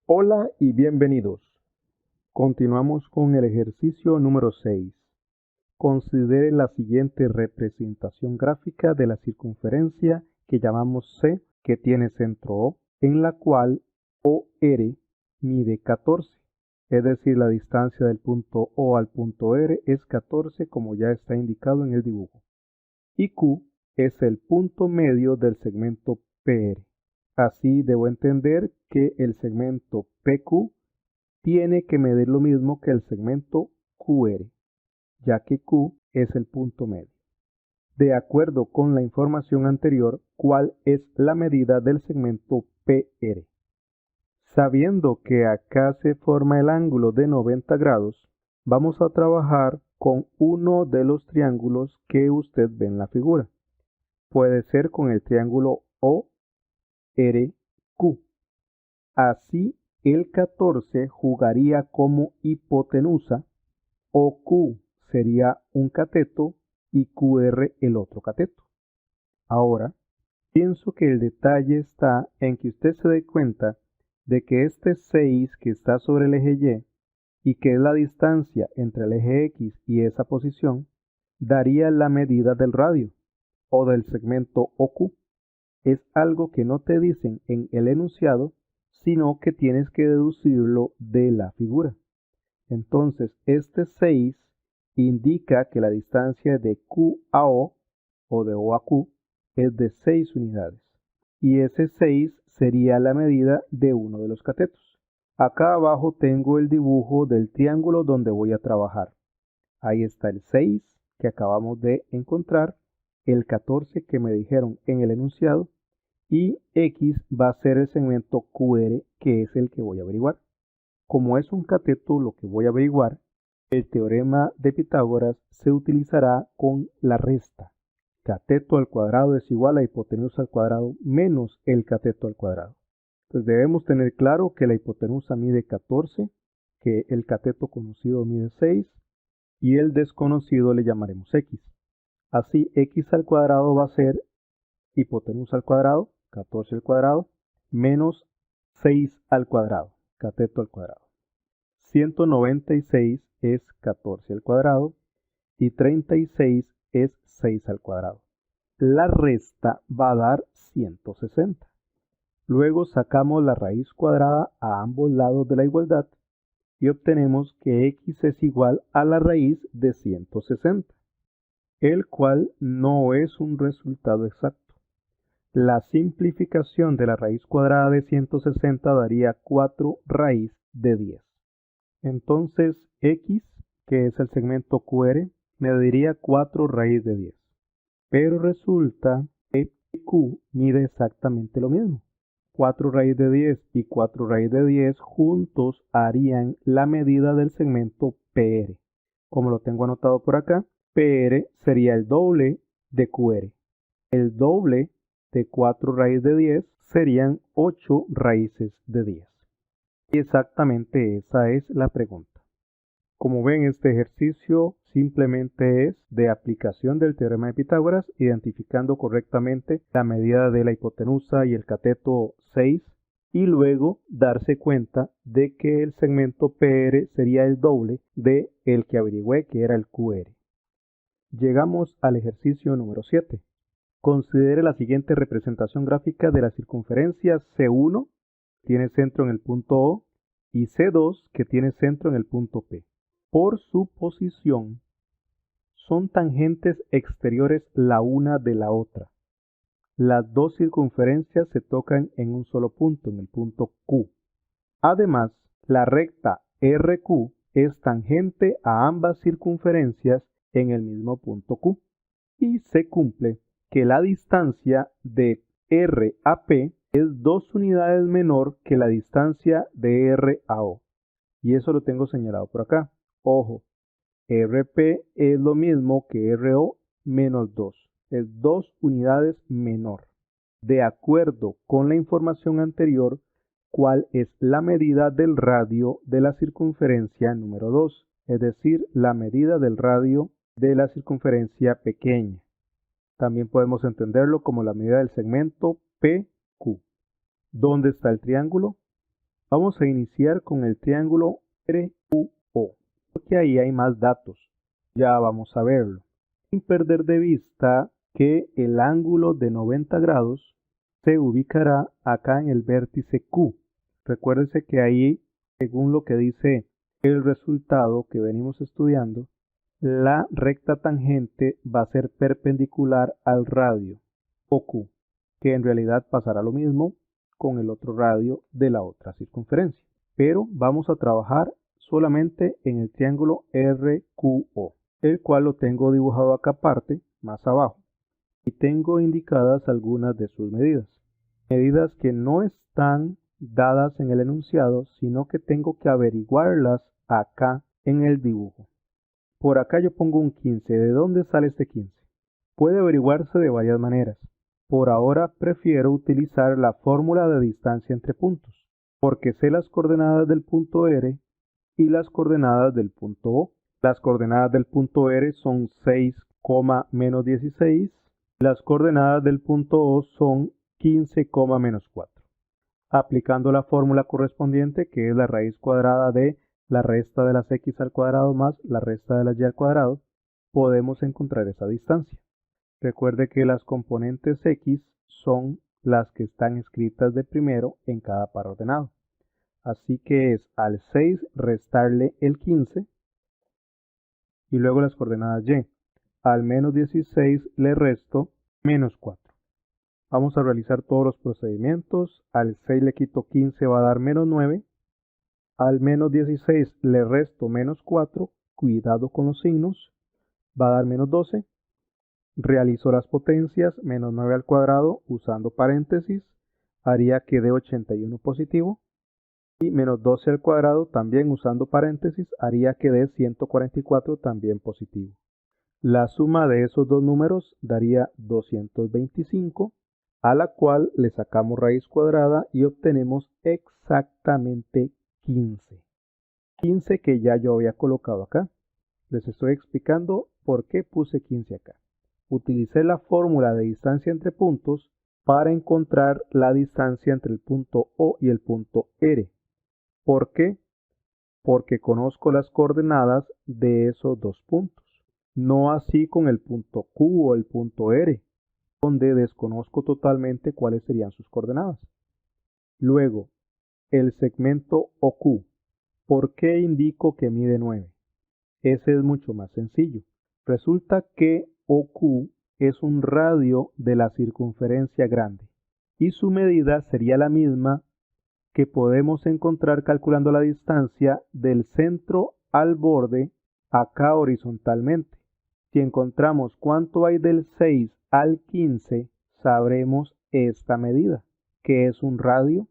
Hola y bienvenidos. Continuamos con el ejercicio número 6. Considere la siguiente representación gráfica de la circunferencia que llamamos C, que tiene centro O, en la cual OR mide 14. Es decir, la distancia del punto O al punto R es 14, como ya está indicado en el dibujo. Y Q es el punto medio del segmento PR. Así debo entender que el segmento PQ tiene que medir lo mismo que el segmento QR, ya que Q es el punto medio. De acuerdo con la información anterior, ¿cuál es la medida del segmento PR? Sabiendo que acá se forma el ángulo de 90 grados, vamos a trabajar con uno de los triángulos que usted ve en la figura. Puede ser con el triángulo ORQ. Así, el 14 jugaría como hipotenusa, OQ sería un cateto y QR el otro cateto. Ahora, pienso que el detalle está en que usted se dé cuenta de que este 6 que está sobre el eje Y que es la distancia entre el eje X y esa posición, daría la medida del radio o del segmento OQ. Es algo que no te dicen en el enunciado, sino que tienes que deducirlo de la figura. Entonces, este 6 indica que la distancia de Q a O, o de O a Q, es de 6 unidades. Y ese 6 sería la medida de uno de los catetos. Acá abajo tengo el dibujo del triángulo donde voy a trabajar. Ahí está el 6 que acabamos de encontrar, el 14 que me dijeron en el enunciado, y X va a ser el segmento QR, que es el que voy a averiguar. Como es un cateto lo que voy a averiguar, el teorema de Pitágoras se utilizará con la resta. Cateto al cuadrado es igual a hipotenusa al cuadrado menos el cateto al cuadrado. Entonces debemos tener claro que la hipotenusa mide 14, que el cateto conocido mide 6 y el desconocido le llamaremos X. Así, X al cuadrado va a ser hipotenusa al cuadrado, 14 al cuadrado, menos 6 al cuadrado, cateto al cuadrado. 196 es 14 al cuadrado y 36 es 6 al cuadrado. La resta va a dar 160. Luego sacamos la raíz cuadrada a ambos lados de la igualdad y obtenemos que X es igual a la raíz de 160, el cual no es un resultado exacto. La simplificación de la raíz cuadrada de 160 daría 4 raíz de 10. Entonces X, que es el segmento QR, me daría 4 raíz de 10. Pero resulta que Q mide exactamente lo mismo. 4 raíz de 10 y 4 raíz de 10 juntos harían la medida del segmento PR. Como lo tengo anotado por acá, PR sería el doble de QR. El doble de 4 raíz de 10 serían 8 raíces de 10. Y exactamente esa es la pregunta. Como ven, este ejercicio simplemente es de aplicación del teorema de Pitágoras, identificando correctamente la medida de la hipotenusa y el cateto 6, y luego darse cuenta de que el segmento PR sería el doble de el que averigüé, que era el QR. Llegamos al ejercicio número 7. Considere la siguiente representación gráfica de la circunferencia C1, que tiene centro en el punto O, y C2, que tiene centro en el punto P. Por su posición, son tangentes exteriores la una de la otra. Las dos circunferencias se tocan en un solo punto, en el punto Q. Además, la recta RQ es tangente a ambas circunferencias en el mismo punto Q. Y se cumple que la distancia de R a P es 2 unidades menor que la distancia de R a O. Y eso lo tengo señalado por acá. Ojo, RP es lo mismo que RO menos 2. Es 2 unidades menor. De acuerdo con la información anterior, ¿cuál es la medida del radio de la circunferencia número 2? Es decir, la medida del radio de la circunferencia pequeña. También podemos entenderlo como la medida del segmento PQ. ¿Dónde está el triángulo? Vamos a iniciar con el triángulo RQO, porque ahí hay más datos. Ya vamos a verlo. Sin perder de vista que el ángulo de 90 grados se ubicará acá en el vértice Q. Recuérdese que ahí, según lo que dice el resultado que venimos estudiando, la recta tangente va a ser perpendicular al radio, o Q, que en realidad pasará lo mismo con el otro radio de la otra circunferencia. Pero vamos a trabajar solamente en el triángulo RQO, el cual lo tengo dibujado acá aparte, más abajo, y tengo indicadas algunas de sus medidas. Medidas que no están dadas en el enunciado, sino que tengo que averiguarlas acá en el dibujo. Por acá yo pongo un 15. ¿De dónde sale este 15? Puede averiguarse de varias maneras. Por ahora prefiero utilizar la fórmula de distancia entre puntos, porque sé las coordenadas del punto R y las coordenadas del punto O. Las coordenadas del punto R son 6, menos 16. Las coordenadas del punto O son 15, menos 4. Aplicando la fórmula correspondiente, que es la raíz cuadrada de la resta de las x al cuadrado más la resta de las y al cuadrado, podemos encontrar esa distancia. Recuerde que las componentes x son las que están escritas de primero en cada par ordenado. Así que es al 6 restarle el 15 y luego las coordenadas y. Al menos 16 le resto menos 4. Vamos a realizar todos los procedimientos. Al 6 le quito 15, va a dar menos 9. Al menos 16 le resto menos 4. Cuidado con los signos. Va a dar menos 12. Realizo las potencias. Menos 9 al cuadrado usando paréntesis. Haría que dé 81 positivo. Y menos 12 al cuadrado también usando paréntesis. Haría que dé 144 también positivo. La suma de esos dos números daría 225. A la cual le sacamos raíz cuadrada y obtenemos exactamente 15. 15 que ya yo había colocado acá. Les estoy explicando por qué puse 15 acá. Utilicé la fórmula de distancia entre puntos para encontrar la distancia entre el punto O y el punto R. ¿Por qué? Porque conozco las coordenadas de esos dos puntos. No así con el punto Q o el punto R, donde desconozco totalmente cuáles serían sus coordenadas. Luego, el segmento OQ. ¿Por qué indico que mide 9? Ese es mucho más sencillo. Resulta que OQ es un radio de la circunferencia grande y su medida sería la misma que podemos encontrar calculando la distancia del centro al borde acá horizontalmente. Si encontramos cuánto hay del 6 al 15, sabremos esta medida, que es un radio,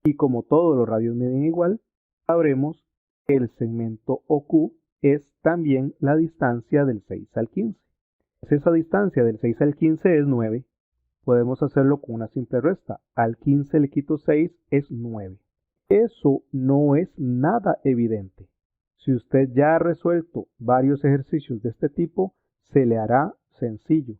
y como todos los radios miden igual, sabremos que el segmento OQ es también la distancia del 6 al 15. Esa distancia del 6 al 15 es 9. Podemos hacerlo con una simple resta. Al 15 le quito 6 es 9. Eso no es nada evidente. Si usted ya ha resuelto varios ejercicios de este tipo, se le hará sencillo.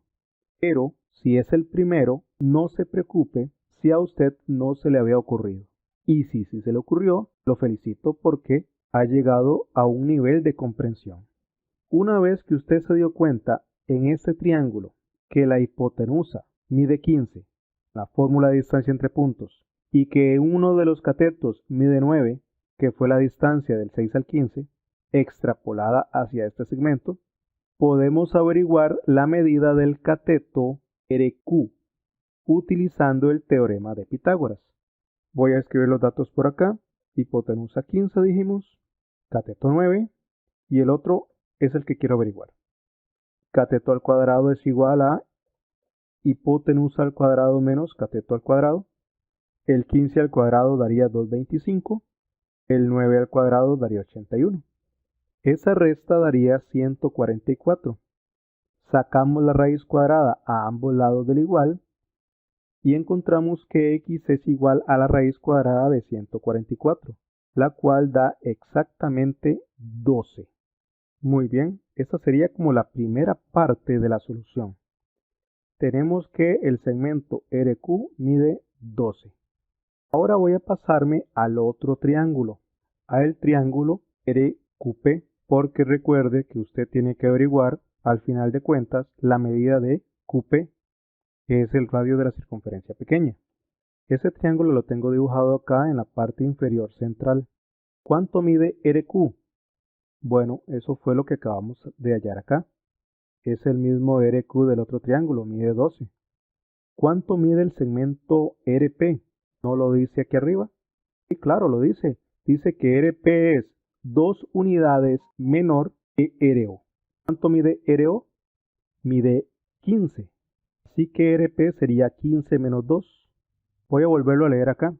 Pero si es el primero, no se preocupe si a usted no se le había ocurrido. Y si se le ocurrió, lo felicito porque ha llegado a un nivel de comprensión. Una vez que usted se dio cuenta en este triángulo que la hipotenusa mide 15, la fórmula de distancia entre puntos, y que uno de los catetos mide 9, que fue la distancia del 6 al 15, extrapolada hacia este segmento, podemos averiguar la medida del cateto RQ utilizando el teorema de Pitágoras. Voy a escribir los datos por acá. Hipotenusa 15 dijimos, cateto 9 y el otro es el que quiero averiguar. Cateto al cuadrado es igual a hipotenusa al cuadrado menos cateto al cuadrado. El 15 al cuadrado daría 225. El 9 al cuadrado daría 81. Esa resta daría 144. Sacamos la raíz cuadrada a ambos lados del igual y encontramos que x es igual a la raíz cuadrada de 144, la cual da exactamente 12. Muy bien, esta sería como la primera parte de la solución. Tenemos que el segmento RQ mide 12. Ahora voy a pasarme al otro triángulo, al triángulo RQP, porque recuerde que usted tiene que averiguar al final de cuentas la medida de QP, que es el radio de la circunferencia pequeña. Ese triángulo lo tengo dibujado acá en la parte inferior central. ¿Cuánto mide RQ? Bueno, eso fue lo que acabamos de hallar acá. Es el mismo RQ del otro triángulo, mide 12. ¿Cuánto mide el segmento RP? ¿No lo dice aquí arriba? Sí, claro, lo dice. Dice que RP es 2 unidades menor que RO. ¿Cuánto mide RO? Mide 15. Así que RP sería 15 menos 2. Voy a volverlo a leer acá.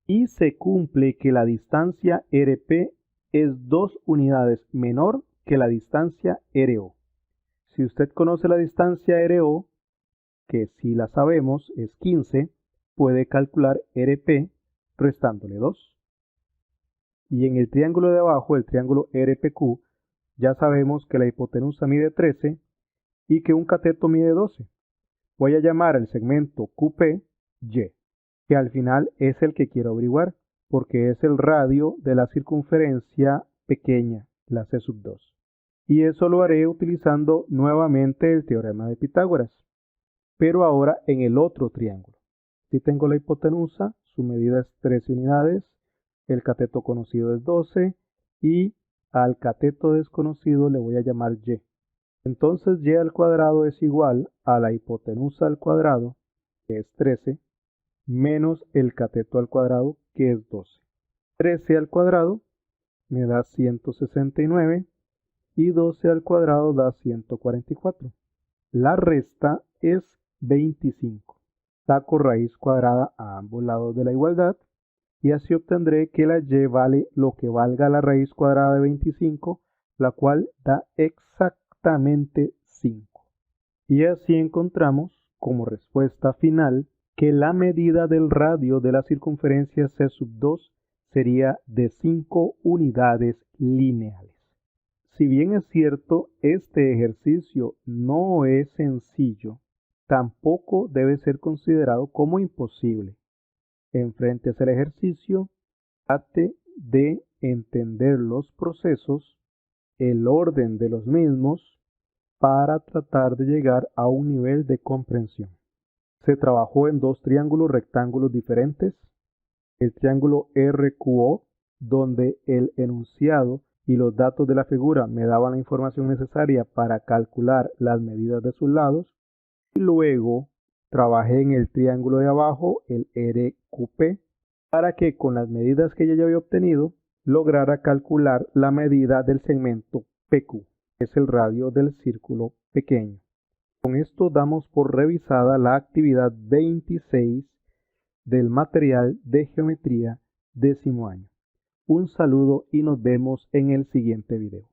Y se cumple que la distancia RP es 2 unidades menor que la distancia RO. Si usted conoce la distancia RO, que si la sabemos es 15, puede calcular RP restándole 2. Y en el triángulo de abajo, el triángulo RPQ, ya sabemos que la hipotenusa mide 13 y que un cateto mide 12. Voy a llamar al segmento QP Y, que al final es el que quiero averiguar, porque es el radio de la circunferencia pequeña, la C sub 2. Y eso lo haré utilizando nuevamente el teorema de Pitágoras, pero ahora en el otro triángulo. Si tengo la hipotenusa, su medida es 13 unidades, el cateto conocido es 12 y al cateto desconocido le voy a llamar Y. Entonces Y al cuadrado es igual a la hipotenusa al cuadrado, que es 13, menos el cateto al cuadrado, que es 12. 13 al cuadrado me da 169 y 12 al cuadrado da 144. La resta es 25. Saco raíz cuadrada a ambos lados de la igualdad y así obtendré que la y vale lo que valga la raíz cuadrada de 25, la cual da exactamente 5. Y así encontramos como respuesta final que la medida del radio de la circunferencia C sub 2 sería de 5 unidades lineales. Si bien es cierto, este ejercicio no es sencillo, tampoco debe ser considerado como imposible. Enfrente al ejercicio, trate de entender los procesos, el orden de los mismos, para tratar de llegar a un nivel de comprensión. Se trabajó en dos triángulos rectángulos diferentes, el triángulo RQO, donde el enunciado y los datos de la figura me daban la información necesaria para calcular las medidas de sus lados, y luego trabajé en el triángulo de abajo, el RQP, para que con las medidas que ya había obtenido lograra calcular la medida del segmento PQ, que es el radio del círculo pequeño. Con esto damos por revisada la actividad 26 del material de geometría 10º año. Un saludo y nos vemos en el siguiente video.